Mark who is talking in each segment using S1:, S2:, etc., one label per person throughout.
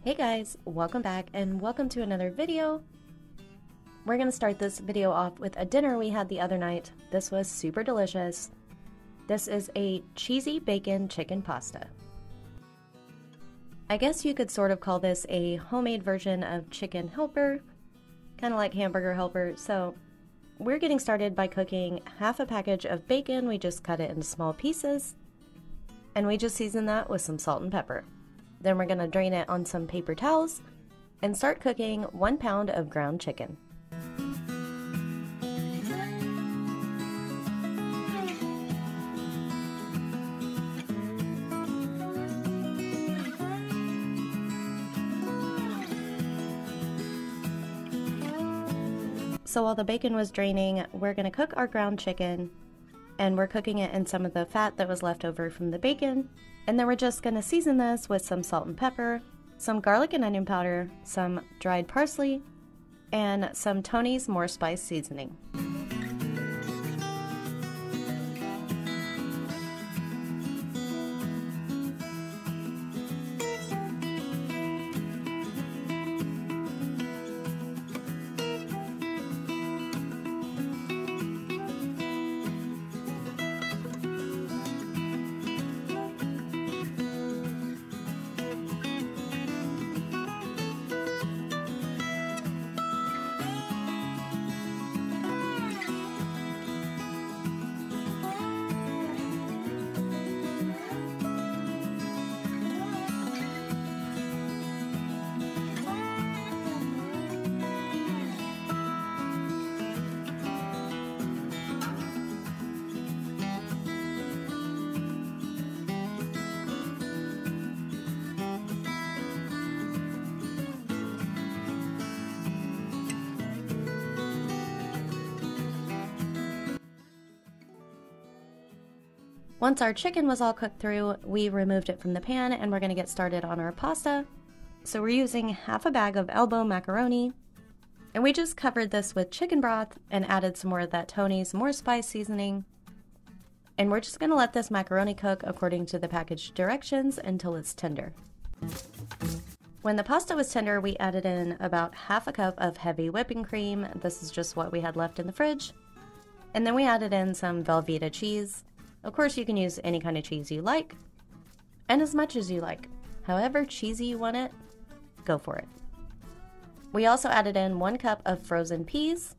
S1: Hey guys, welcome back and welcome to another video. We're going to start this video off with a dinner we had the other night. This was super delicious. This is a cheesy bacon chicken pasta. I guess you could sort of call this a homemade version of chicken helper, kind of like hamburger helper. So we're getting started by cooking half a package of bacon. We just cut it into small pieces and we just season that with some salt and pepper. Then we're going to drain it on some paper towels and start cooking 1 pound of ground chicken. So while the bacon was draining, we're going to cook our ground chicken, and we're cooking it in some of the fat that was left over from the bacon. And then we're just going to season this with some salt and pepper, some garlic and onion powder, some dried parsley, and some Tony's More Spice seasoning. Once our chicken was all cooked through, we removed it from the pan and we're going to get started on our pasta. So we're using half a bag of elbow macaroni, and we just covered this with chicken broth and added some more of that Tony's More Spice seasoning. And we're just going to let this macaroni cook according to the package directions until it's tender. When the pasta was tender, we added in about half a cup of heavy whipping cream. This is just what we had left in the fridge. And then we added in some Velveeta cheese. Of course, you can use any kind of cheese you like, and as much as you like. However cheesy you want it, go for it. We also added in 1 cup of frozen peas,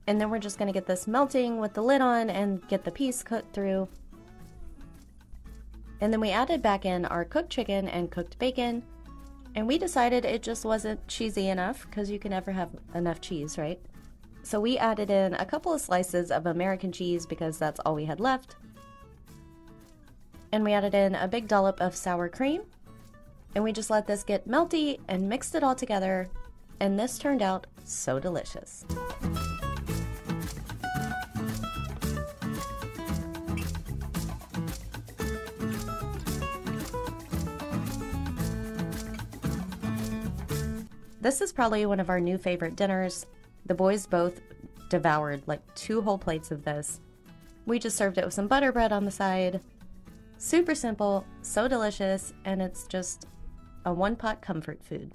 S1: and then we're just going to get this melting with the lid on and get the peas cooked through. And then we added back in our cooked chicken and cooked bacon, and we decided it just wasn't cheesy enough, because you can never have enough cheese, right? So we added in a couple of slices of American cheese because that's all we had left. And we added in a big dollop of sour cream. And we just let this get melty and mixed it all together. And this turned out so delicious. This is probably one of our new favorite dinners. The boys both devoured like 2 whole plates of this. We just served it with some butter bread on the side. Super simple, so delicious, and it's just a one-pot comfort food.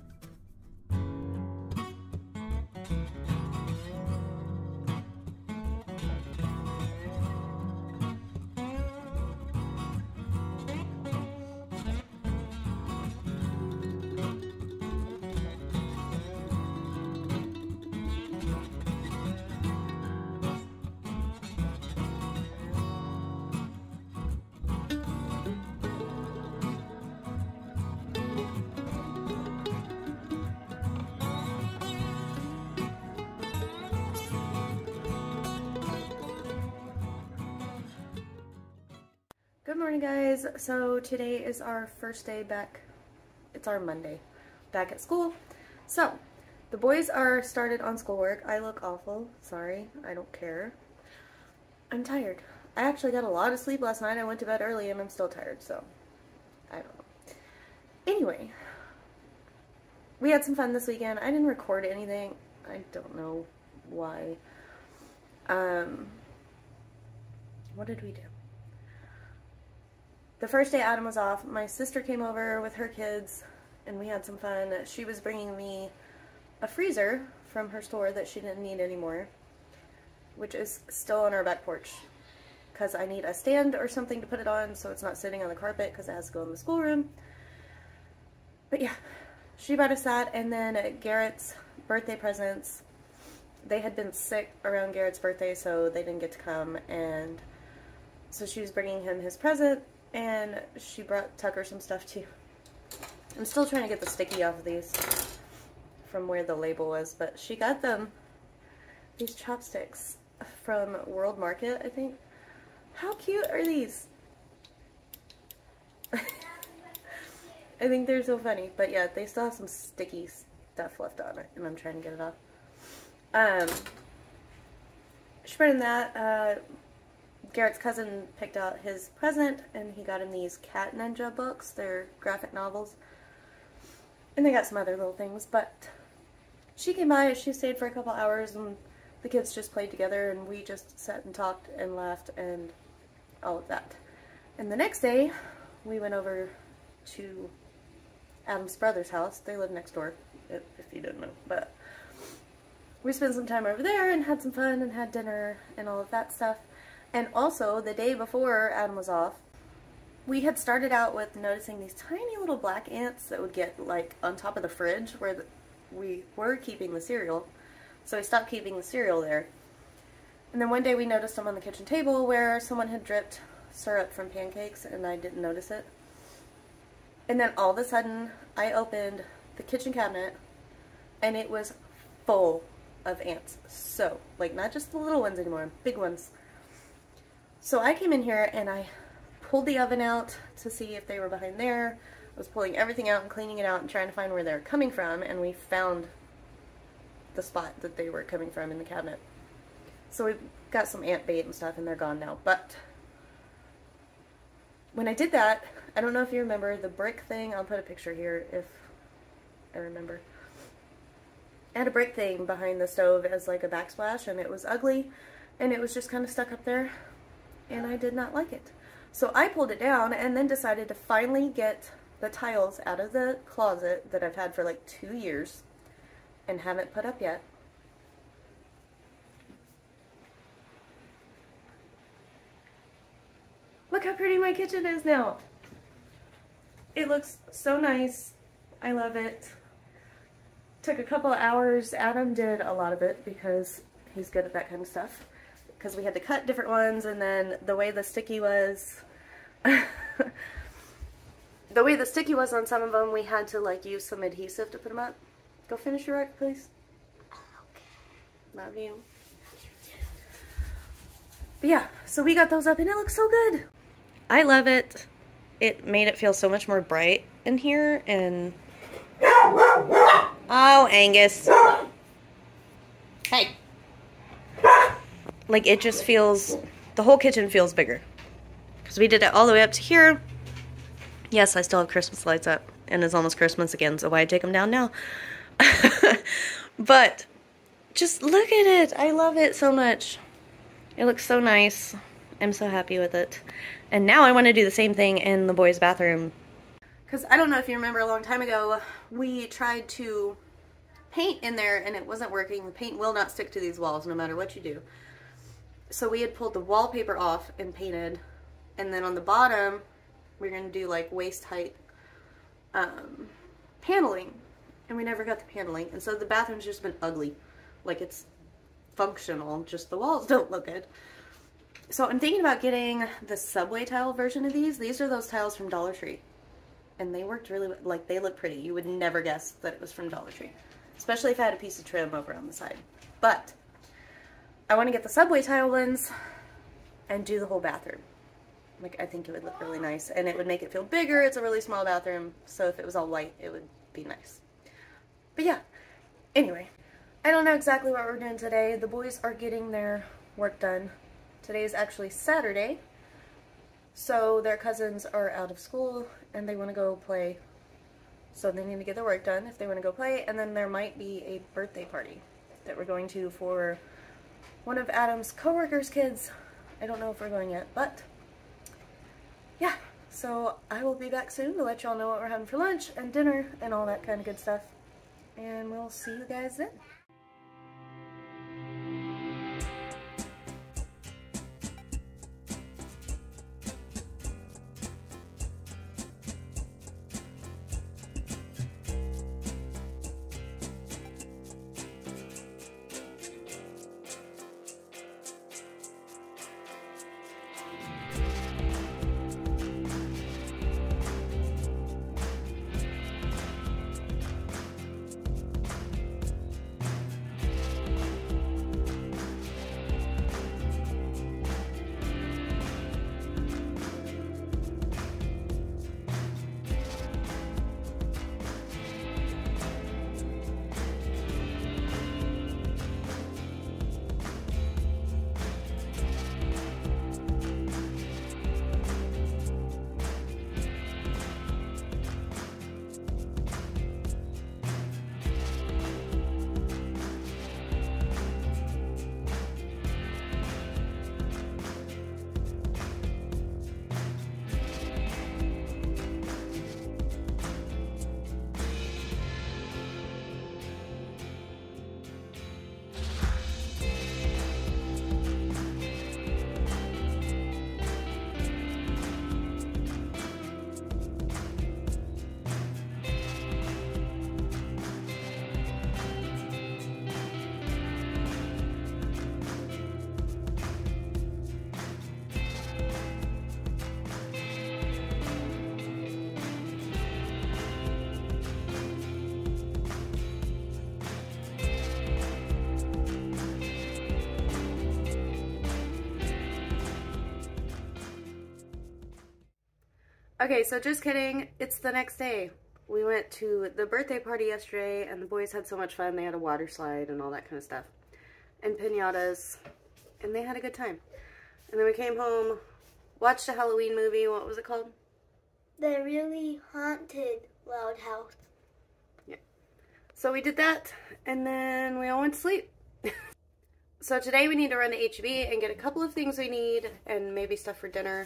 S1: Good morning, guys. So today is our first day back. It's our Monday back at school. So the boys are started on schoolwork. I look awful. Sorry. I don't care. I'm tired. I actually got a lot of sleep last night. I went to bed early and I'm still tired, so I don't know. Anyway, we had some fun this weekend. I didn't record anything. I don't know why. What did we do? The first day Adam was off, my sister came over with her kids, and we had some fun. She was bringing me a freezer from her store that she didn't need anymore, which is still on our back porch because I need a stand or something to put it on so it's not sitting on the carpet because it has to go in the schoolroom. But yeah, she bought us that, and then Garrett's birthday presents. They had been sick around Garrett's birthday, so they didn't get to come, and so she was bringing him his present, and she brought Tucker some stuff too. I'm still trying to get the sticky off of these from where the label was, but she got them these chopsticks from World Market, I think. How cute are these? I think they're so funny, but yeah, they still have some sticky stuff left on it, and I'm trying to get it off. She brought in that. Garrett's cousin picked out his present, and he got him these Cat Ninja books. They're graphic novels. And they got some other little things, but she came by, she stayed for a couple hours, and the kids just played together, and we just sat and talked and laughed and all of that. And the next day, we went over to Adam's brother's house. They live next door, if you didn't know, but we spent some time over there and had some fun and had dinner and all of that stuff. And also, the day before Adam was off, we had started out with noticing these tiny little black ants that would get like on top of the fridge where we were keeping the cereal. So we stopped keeping the cereal there. And then one day we noticed them on the kitchen table where someone had dripped syrup from pancakes and I didn't notice it. And then all of a sudden I opened the kitchen cabinet and it was full of ants. So, like, not just the little ones anymore, big ones. So I came in here and I pulled the oven out to see if they were behind there. I was pulling everything out and cleaning it out and trying to find where they were coming from, and we found the spot that they were coming from in the cabinet. So we've got some ant bait and stuff and they're gone now. But when I did that, I don't know if you remember the brick thing. I'll put a picture here if I remember. I had a brick thing behind the stove as like a backsplash, and it was ugly and it was just kind of stuck up there and I did not like it. So I pulled it down and then decided to finally get the tiles out of the closet that I've had for like 2 years and haven't put up yet. Look how pretty my kitchen is now. It looks so nice. I love it. Took a couple of hours. Adam did a lot of it because he's good at that kind of stuff. Because we had to cut different ones, and then the way the sticky was, the way the sticky was on some of them, we had to like use some adhesive to put them up. Go finish your work, please. Okay. Love you. But yeah, so we got those up and it looks so good. I love it. It made it feel so much more bright in here, and oh, Angus. Hey. Like, it just feels, the whole kitchen feels bigger. Because we did it all the way up to here. Yes, I still have Christmas lights up, and it's almost Christmas again, so why take them down now? But just look at it. I love it so much. It looks so nice. I'm so happy with it. And now I want to do the same thing in the boys' bathroom. Because I don't know if you remember, a long time ago, we tried to paint in there and it wasn't working. The paint will not stick to these walls no matter what you do. So we had pulled the wallpaper off and painted, and then on the bottom we're going to do like waist height paneling, and we never got the paneling, and so the bathroom's just been ugly. Like, it's functional, just the walls don't look good. So I'm thinking about getting the subway tile version of these. These are those tiles from Dollar Tree, and they worked really, like, they look pretty. You would never guess that it was from Dollar Tree, especially if I had a piece of trim over on the side. But I want to get the subway tile ones and do the whole bathroom. Like, I think it would look really nice, and it would make it feel bigger. It's a really small bathroom, so if it was all white, it would be nice. But yeah, anyway, I don't know exactly what we're doing today. The boys are getting their work done. Today is actually Saturday, so their cousins are out of school, and they want to go play. So they need to get their work done if they want to go play, and then there might be a birthday party that we're going to for one of Adam's co-workers' kids. I don't know if we're going yet, but yeah, So I will be back soon to let y'all know what we're having for lunch and dinner and all that kind of good stuff. And we'll see you guys then. Okay, so just kidding, it's the next day. We went to the birthday party yesterday and the boys had so much fun. They had a water slide and all that kind of stuff. And piñatas, and they had a good time. And then we came home, watched a Halloween movie. What was it called?
S2: The Really Haunted Loud House.
S1: Yeah. So we did that, and then we all went to sleep. So today we need to run to HEB and get a couple of things we need and maybe stuff for dinner.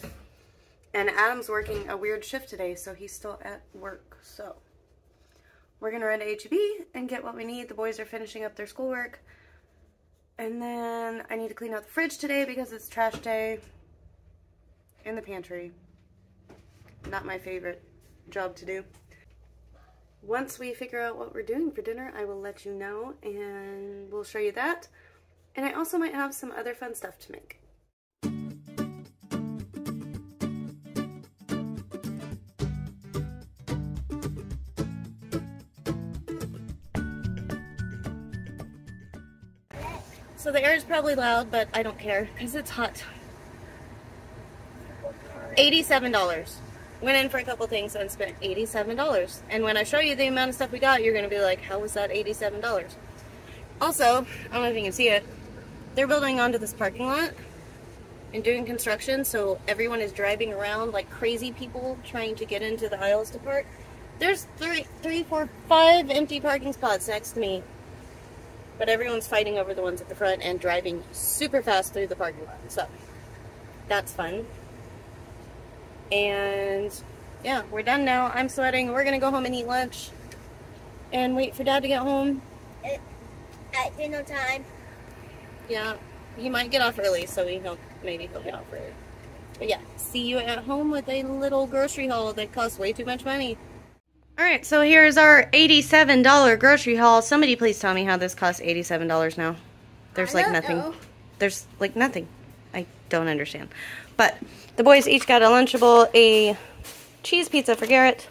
S1: And Adam's working a weird shift today, so he's still at work. So we're going to run to HEB and get what we need. The boys are finishing up their schoolwork. And then I need to clean out the fridge today because it's trash day in the pantry. Not my favorite job to do. Once we figure out what we're doing for dinner, I will let you know and we'll show you that. And I also might have some other fun stuff to make. So the air is probably loud, but I don't care because it's hot. $87. Went in for a couple things and spent $87. And when I show you the amount of stuff we got, you're going to be like, how was that $87? Also, I don't know if you can see it, they're building onto this parking lot and doing construction, so everyone is driving around like crazy people trying to get into the aisles to park. There's 5 empty parking spots next to me. But everyone's fighting over the ones at the front and driving super fast through the parking lot. So, that's fun. And, yeah, we're done now. I'm sweating. We're going to go home and eat lunch. And wait for Dad to get home.
S2: At dinner time.
S1: Yeah, he might get off early, so maybe he'll get off early. But yeah, see you at home with a little grocery haul that costs way too much money. Alright, so here's our $87 grocery haul. Somebody please tell me how this costs $87 now. There's like nothing. There's like nothing. I don't understand. But the boys each got a Lunchable, a cheese pizza for Garrett,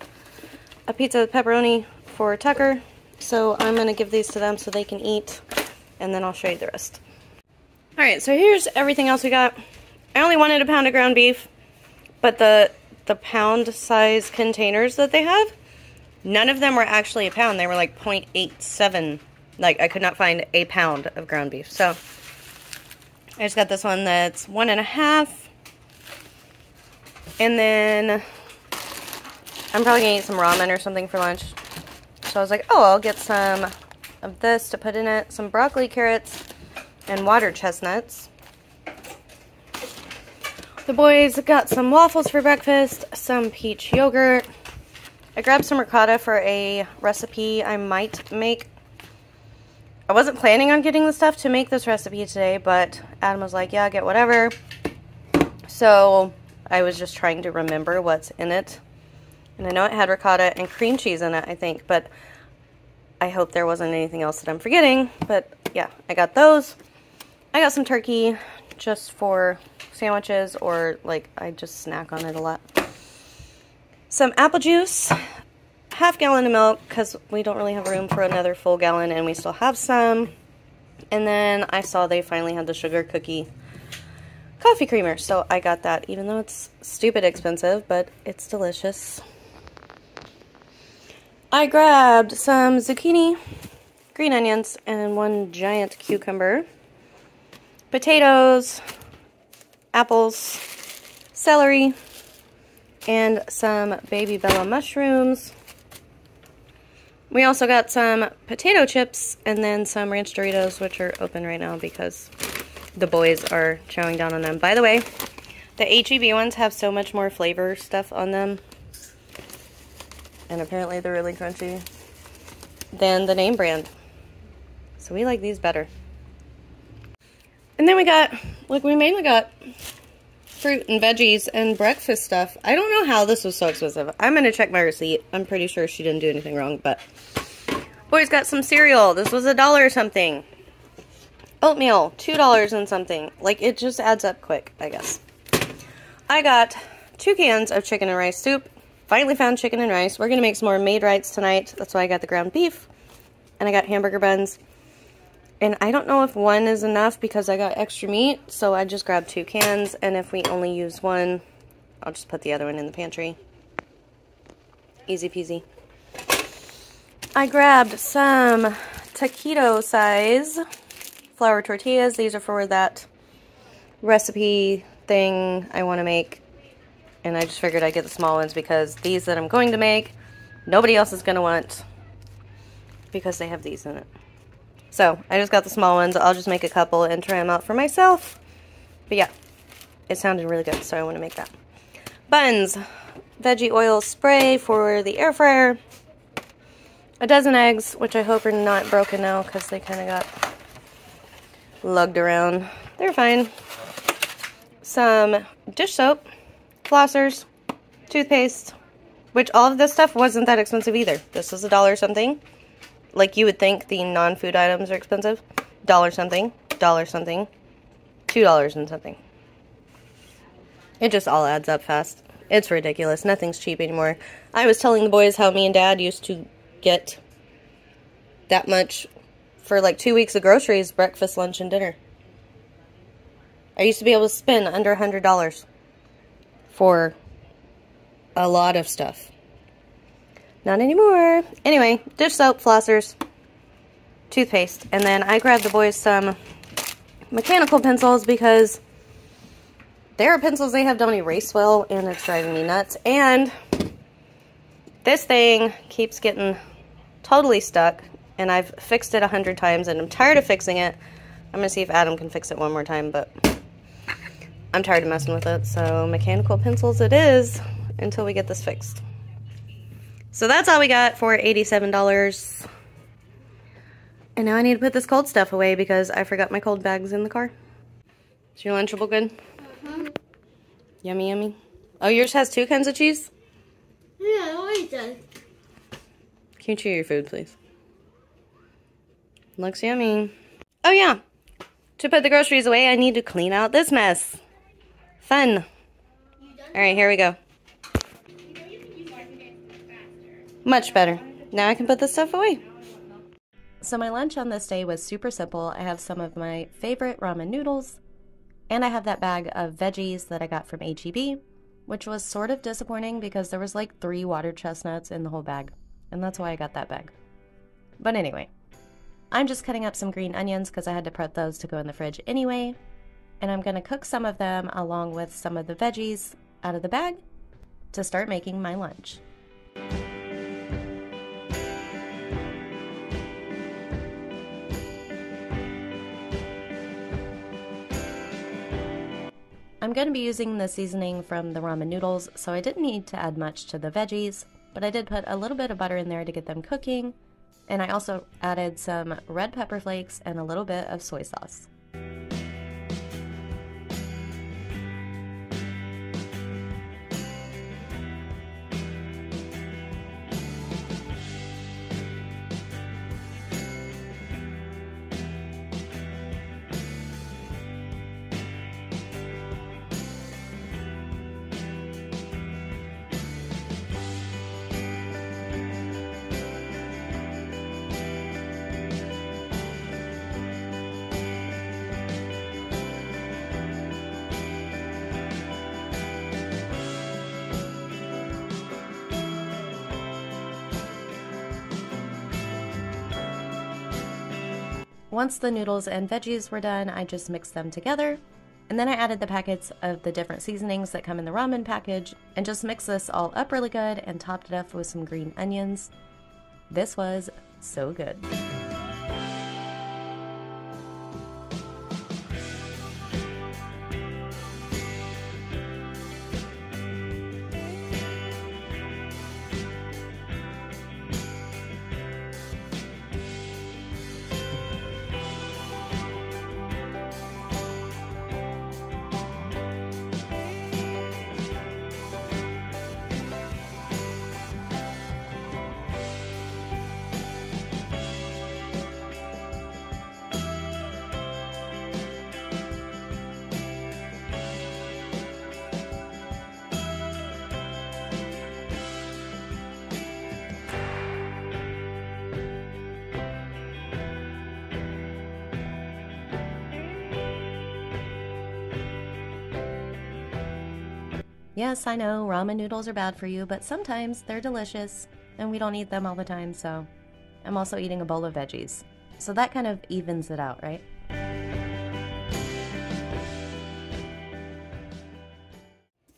S1: a pizza with pepperoni for Tucker. So I'm going to give these to them so they can eat, and then I'll show you the rest. Alright, so here's everything else we got. I only wanted a pound of ground beef, but the pound size containers that they have, none of them were actually a pound. They were like 0.87. Like, I could not find a pound of ground beef. So, I just got this one that's 1.5. And then, I'm probably going to eat some ramen or something for lunch. So I was like, oh, I'll get some of this to put in it. Some broccoli, carrots, and water chestnuts. The boys got some waffles for breakfast, some peach yogurt. I grabbed some ricotta for a recipe I might make. I wasn't planning on getting the stuff to make this recipe today, but Adam was like, yeah, get whatever. So I was just trying to remember what's in it. And I know it had ricotta and cream cheese in it, I think, but I hope there wasn't anything else that I'm forgetting. But yeah, I got those. I got some turkey just for sandwiches, or like I just snack on it a lot. Some apple juice, half gallon of milk because we don't really have room for another full gallon and we still have some. And then I saw they finally had the sugar cookie coffee creamer, so I got that, even though it's stupid expensive, but it's delicious. I grabbed some zucchini, green onions, and one giant cucumber, potatoes, apples, celery, and some baby Bella mushrooms. We also got some potato chips and then some ranch Doritos, which are open right now because the boys are chowing down on them. By the way, the HEB ones have so much more flavor stuff on them, and apparently they're really crunchy, than the name brand. So we like these better. And then we got, like, we mainly got fruit and veggies and breakfast stuff. I don't know how this was so expensive. I'm going to check my receipt. I'm pretty sure she didn't do anything wrong, but boys got some cereal. This was $1 something. Oatmeal, $2 and something. Like, it just adds up quick, I guess. I got 2 cans of chicken and rice soup. Finally found chicken and rice. We're going to make some more Maid-Rites tonight. That's why I got the ground beef. And I got hamburger buns. And I don't know if one is enough because I got extra meat, so I just grabbed 2 cans, and if we only use one, I'll just put the other one in the pantry. Easy peasy. I grabbed some taquito size flour tortillas. These are for that recipe thing I want to make, and I just figured I'd get the small ones because these that I'm going to make, nobody else is going to want because they have these in it. So, I just got the small ones. I'll just make a couple and try them out for myself. But yeah, it sounded really good, so I want to make that. Buns. Veggie oil spray for the air fryer. A dozen eggs, which I hope are not broken now because they kind of got lugged around. They're fine. Some dish soap, flossers, toothpaste, which all of this stuff wasn't that expensive either. This was $1 something. Like you would think the non-food items are expensive. $1 something, $1 something, $2 and something. It just all adds up fast. It's ridiculous. Nothing's cheap anymore. I was telling the boys how me and Dad used to get that much for like 2 weeks of groceries, breakfast, lunch, and dinner. I used to be able to spend under $100 for a lot of stuff. Not anymore. Anyway, dish soap, flossers, toothpaste, and then I grabbed the boys some mechanical pencils because there are pencils they have don't erase well, and it's driving me nuts. And this thing keeps getting totally stuck, and I've fixed it 100 times, and I'm tired of fixing it. I'm going to see if Adam can fix it one more time, but I'm tired of messing with it, so mechanical pencils it is until we get this fixed. So that's all we got for $87. And now I need to put this cold stuff away because I forgot my cold bags in the car. Is your Lunchable good?
S2: Mm-hmm.
S1: Yummy, yummy. Oh, yours has 2 kinds of cheese?
S2: Yeah, it always does.
S1: Can you chew your food, please? Looks yummy. Oh, yeah. To put the groceries away, I need to clean out this mess. Fun. All right, here we go. Much better. Now I can put this stuff away. So my lunch on this day was super simple. I have some of my favorite ramen noodles, and I have that bag of veggies that I got from HEB, which was sort of disappointing because there was like 3 water chestnuts in the whole bag, and that's why I got that bag. But anyway, I'm just cutting up some green onions because I had to prep those to go in the fridge anyway, and I'm going to cook some of them along with some of the veggies out of the bag to start making my lunch. I'm going to be using the seasoning from the ramen noodles, so I didn't need to add much to the veggies, but I did put a little bit of butter in there to get them cooking, and I also added some red pepper flakes and a little bit of soy sauce. Once the noodles and veggies were done, I just mixed them together, and then I added the packets of the different seasonings that come in the ramen package and just mixed this all up really good and topped it up with some green onions. This was so good. Yes, I know, ramen noodles are bad for you, but sometimes they're delicious, and we don't eat them all the time, so I'm also eating a bowl of veggies. So that kind of evens it out, right?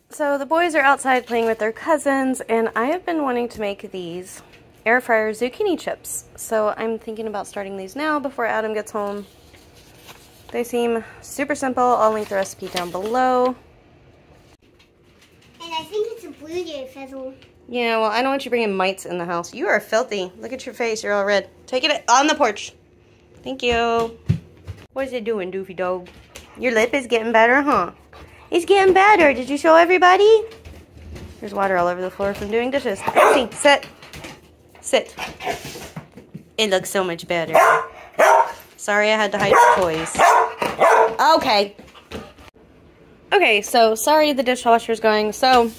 S1: So the boys are outside playing with their cousins, and I have been wanting to make these air fryer zucchini chips. So I'm thinking about starting these now before Adam gets home. They seem super simple. I'll link the recipe down below.
S2: And I think it's a blue jay fizzle.
S1: Yeah, well, I don't want you bringing mites in the house. You are filthy. Look at your face. You're all red. Take it on the porch. Thank you. What is it doing, doofy dog? Your lip is getting better, huh? It's getting better. Did you show everybody? There's water all over the floor from doing dishes. See, sit. Sit. It looks so much better. Sorry I had to hide your toys. Okay. Okay, so sorry the dishwasher's going. So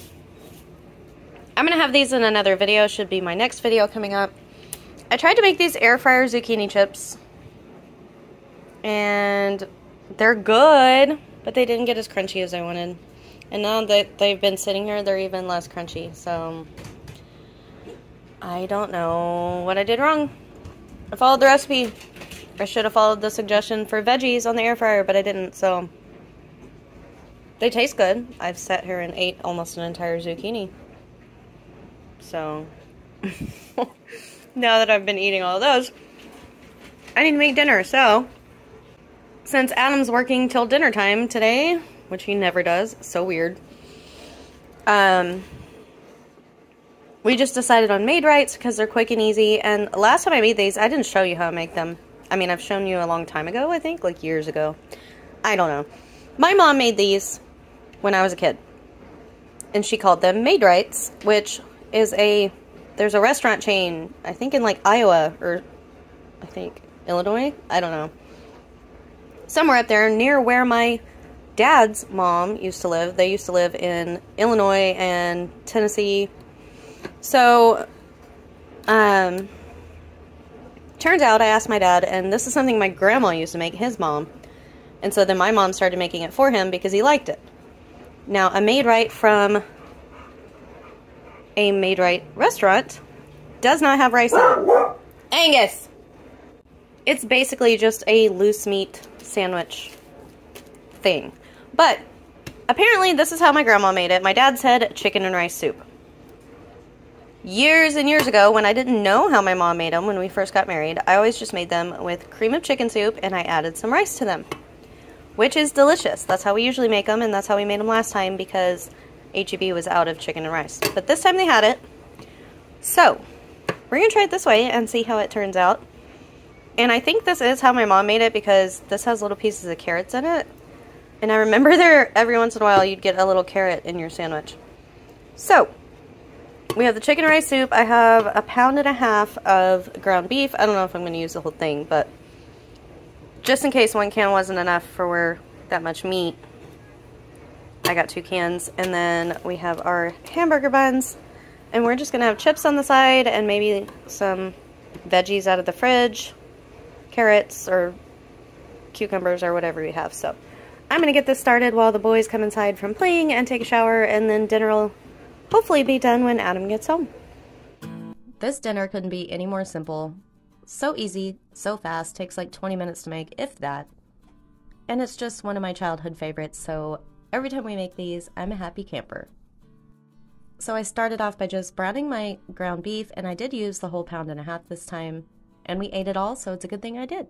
S1: I'm going to have these in another video. Should be my next video coming up. I tried to make these air fryer zucchini chips. And they're good, but they didn't get as crunchy as I wanted. And now that they've been sitting here, they're even less crunchy. So I don't know what I did wrong. I followed the recipe. I should have followed the suggestion for veggies on the air fryer, but I didn't, so they taste good. I've sat here and ate almost an entire zucchini. So now that I've been eating all of those, I need to make dinner. So since Adam's working till dinner time today, which he never does, so weird, we just decided on made rights because they're quick and easy. And last time I made these, I didn't show you how I make them. I mean, I've shown you a long time ago, I think, like years ago. I don't know. My mom made these when I was a kid, and she called them made rights, which is there's a restaurant chain, I think in like Iowa, or I think Illinois, I don't know. Somewhere up there near where my dad's mom used to live. They used to live in Illinois and Tennessee. So, turns out I asked my dad, and this is something my grandma used to make, his mom. And so then my mom started making it for him because he liked it. Now, a made right from a made right restaurant does not have rice in it. Angus! It's basically just a loose meat sandwich thing. But apparently this is how my grandma made it. My dad said chicken and rice soup. Years and years ago, when I didn't know how my mom made them when we first got married, I always just made them with cream of chicken soup and I added some rice to them. which is delicious. That's how we usually make them, and that's how we made them last time because HEB was out of chicken and rice. But this time they had it. So, we're going to try it this way and see how it turns out. And I think this is how my mom made it because this has little pieces of carrots in it. And I remember there, every once in a while, you'd get a little carrot in your sandwich. So, we have the chicken and rice soup. I have 1.5 pounds of ground beef. I don't know if I'm going to use the whole thing, but just in case 1 can wasn't enough for that much meat, I got 2 cans. And then we have our hamburger buns. And we're just going to have chips on the side and maybe some veggies out of the fridge. Carrots or cucumbers or whatever we have. So I'm going to get this started while the boys come inside from playing and take a shower, and then dinner will hopefully be done when Adam gets home. This dinner couldn't be any more simple. So easy, so fast, takes like 20 minutes to make, if that. And it's just one of my childhood favorites, so every time we make these, I'm a happy camper. So I started off by just browning my ground beef, and I did use the whole 1.5 pounds this time, and we ate it all, so it's a good thing I did.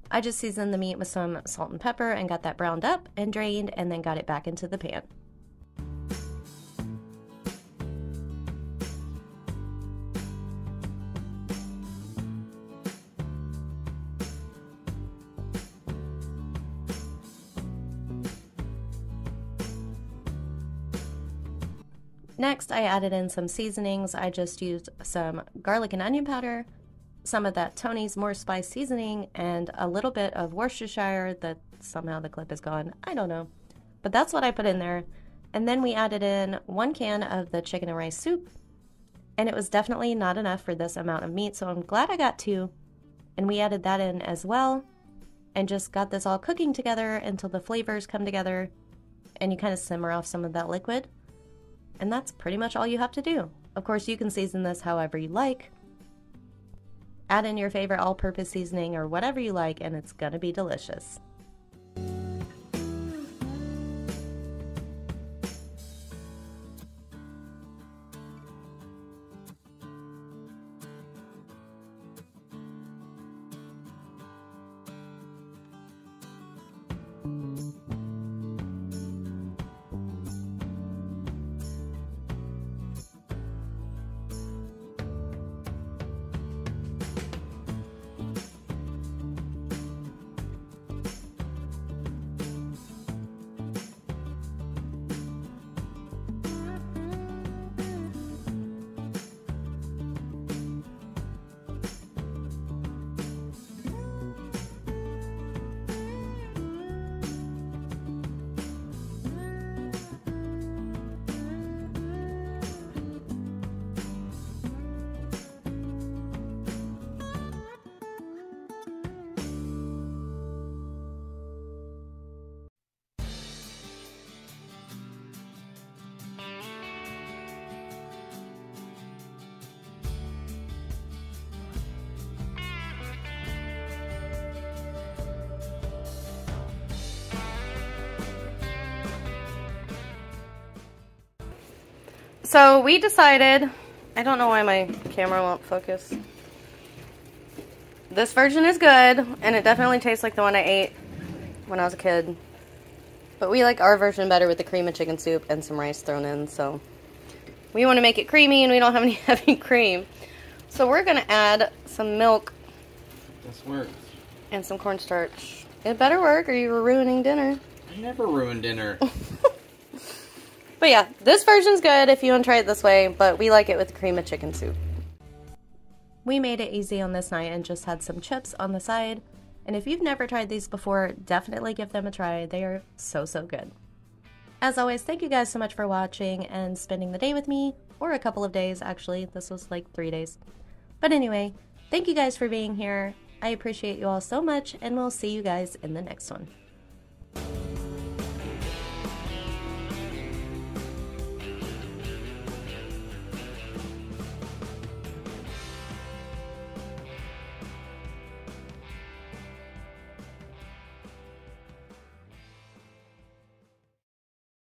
S1: I just seasoned the meat with some salt and pepper and got that browned up and drained, and then got it back into the pan. Next, I added in some seasonings. I just used some garlic and onion powder, some of that Tony's More Spice seasoning, and a little bit of Worcestershire that somehow the clip is gone. I don't know. But that's what I put in there. And then we added in 1 can of the chicken and rice soup. And it was definitely not enough for this amount of meat, so I'm glad I got 2. And we added that in as well. And just got this all cooking together until the flavors come together. And you kind of simmer off some of that liquid. And that's pretty much all you have to do. Of course, you can season this however you like. Add in your favorite all-purpose seasoning or whatever you like, and it's gonna be delicious. So we decided, I don't know why my camera won't focus. This version is good, and it definitely tastes like the one I ate when I was a kid. But we like our version better with the cream of chicken soup and some rice thrown in, so we want to make it creamy and we don't have any heavy cream. So we're going to add some milk.
S3: This works.
S1: And some cornstarch. It better work or you were ruining dinner.
S3: I never ruin dinner.
S1: But yeah, this version's good if you want to try it this way, but we like it with cream of chicken soup. We made it easy on this night and just had some chips on the side. And if you've never tried these before, definitely give them a try. They are so, so good. As always, thank you guys so much for watching and spending the day with me, or a couple of days, actually. This was like 3 days. But anyway, thank you guys for being here. I appreciate you all so much, and we'll see you guys in the next one.